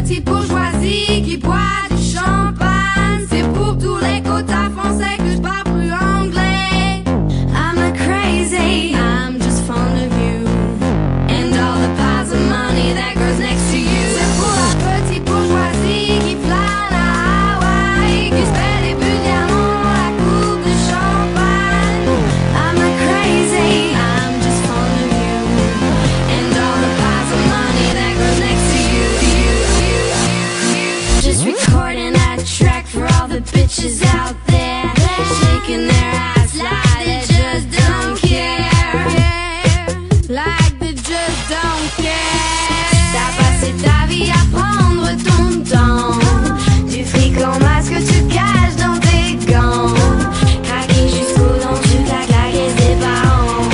petite bourgeoisie qui boit du champagne. C'est pour tous les quotas français que je parle plus anglais. I'm not crazy, I'm just fond of you and all the piles of money that goes next to you. C'est pour la petite bourgeoisie qui flâne à Hawaï, qui se fait des bulles diamants à la coupe de champagne. I'm not crazy, I'm just fond of you and all the piles of money that goes next to you. Just recording a track for all the bitches out there, shaking their ass like they just don't care, like they just don't care. T'as passé ta vie à prendre ton temps, du fric en masque tu caches dans tes gants, craquer jusqu'aux dents, tu claques la caisse des parents,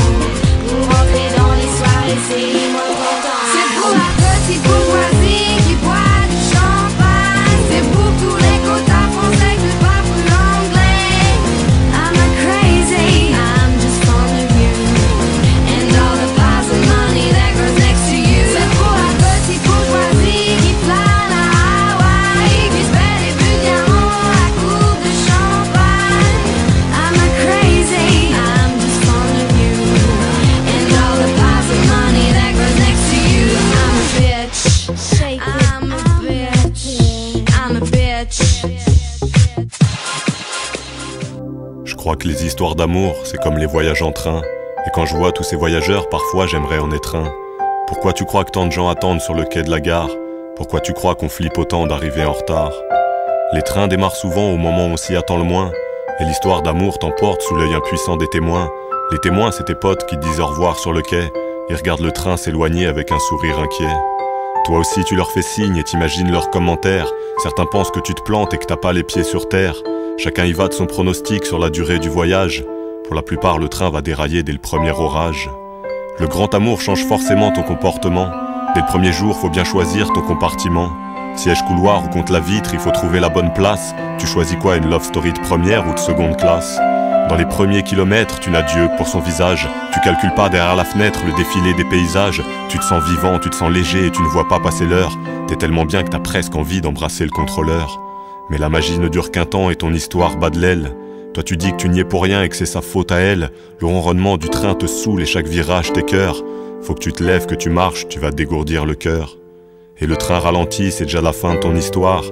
pour rentrer dans les soirées, c'est moins content. C'est pour la petite bourgeoisie qui boit du champagne, c'est pour tous les quotas français que je parle plus anglais. I'm not crazy, I'm just fond of you and all the piles of money that goes next to you. C'est pour la petite bourgeoisie qui flâne à Hawaï, qui se fait des bulles diamants à la coupe de champagne. I'm not crazy, I'm just fond of you and all the piles of money that goes next to you. I'm a bitch, I'm a bitch, I'm a bitch. Je crois que les histoires d'amour, c'est comme les voyages en train. Et quand je vois tous ces voyageurs, parfois j'aimerais en être un. Pourquoi tu crois que tant de gens attendent sur le quai de la gare? Pourquoi tu crois qu'on flippe autant d'arriver en retard? Les trains démarrent souvent au moment où on s'y attend le moins. Et l'histoire d'amour t'emporte sous l'œil impuissant des témoins. Les témoins, c'est tes potes qui te disent au revoir sur le quai. Ils regardent le train s'éloigner avec un sourire inquiet. Toi aussi tu leur fais signe et t'imagines leurs commentaires. Certains pensent que tu te plantes et que t'as pas les pieds sur terre. Chacun y va de son pronostic sur la durée du voyage. Pour la plupart, le train va dérailler dès le premier orage. Le grand amour change forcément ton comportement. Dès le premier jour, faut bien choisir ton compartiment. Siège couloir ou contre la vitre, il faut trouver la bonne place. Tu choisis quoi, une love story de première ou de seconde classe? Dans les premiers kilomètres, tu n'as Dieu que pour son visage. Tu calcules pas derrière la fenêtre le défilé des paysages. Tu te sens vivant, tu te sens léger et tu ne vois pas passer l'heure. T'es tellement bien que t'as presque envie d'embrasser le contrôleur. Mais la magie ne dure qu'un temps et ton histoire bat de l'aile. Toi tu dis que tu n'y es pour rien et que c'est sa faute à elle. Le ronronnement du train te saoule et chaque virage t'écœure. Faut que tu te lèves, que tu marches, tu vas te dégourdir le cœur. Et le train ralentit, c'est déjà la fin de ton histoire.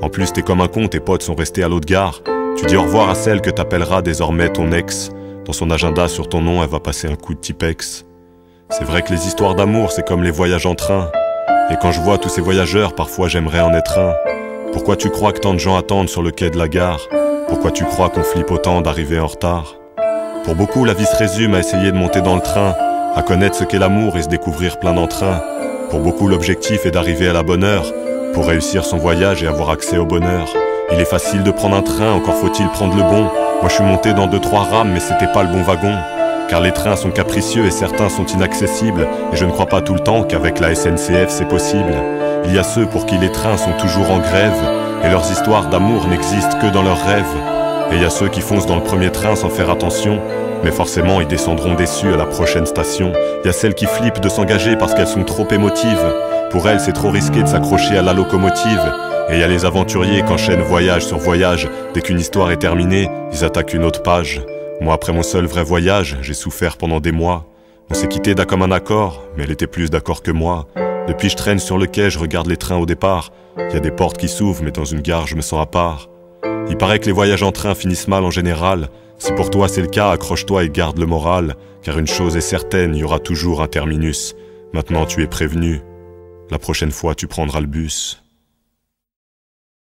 En plus t'es comme un con, tes potes sont restés à l'autre gare. Tu dis au revoir à celle que t'appelleras désormais ton ex. Dans son agenda sur ton nom, elle va passer un coup de Tipex. C'est vrai que les histoires d'amour, c'est comme les voyages en train. Et quand je vois tous ces voyageurs, parfois j'aimerais en être un. Pourquoi tu crois que tant de gens attendent sur le quai de la gare? Pourquoi tu crois qu'on flippe autant d'arriver en retard? Pour beaucoup, la vie se résume à essayer de monter dans le train, à connaître ce qu'est l'amour et se découvrir plein d'entrain. Pour beaucoup, l'objectif est d'arriver à la bonne heure, pour réussir son voyage et avoir accès au bonheur. Il est facile de prendre un train, encore faut-il prendre le bon. Moi je suis monté dans 2-3 rames, mais c'était pas le bon wagon. Car les trains sont capricieux et certains sont inaccessibles. Et je ne crois pas tout le temps qu'avec la SNCF c'est possible. Il y a ceux pour qui les trains sont toujours en grève, et leurs histoires d'amour n'existent que dans leurs rêves. Et il y a ceux qui foncent dans le premier train sans faire attention, mais forcément ils descendront déçus à la prochaine station. Il y a celles qui flippent de s'engager parce qu'elles sont trop émotives. Pour elles c'est trop risqué de s'accrocher à la locomotive. Et il y a les aventuriers qui enchaînent voyage sur voyage. Dès qu'une histoire est terminée, ils attaquent une autre page. Moi après mon seul vrai voyage, j'ai souffert pendant des mois. On s'est quitté d'un commun accord, mais elle était plus d'accord que moi. Depuis je traîne sur le quai, je regarde les trains au départ. Il y a des portes qui s'ouvrent, mais dans une gare je me sens à part. Il paraît que les voyages en train finissent mal en général. Si pour toi c'est le cas, accroche-toi et garde le moral. Car une chose est certaine, il y aura toujours un terminus. Maintenant tu es prévenu. La prochaine fois tu prendras le bus.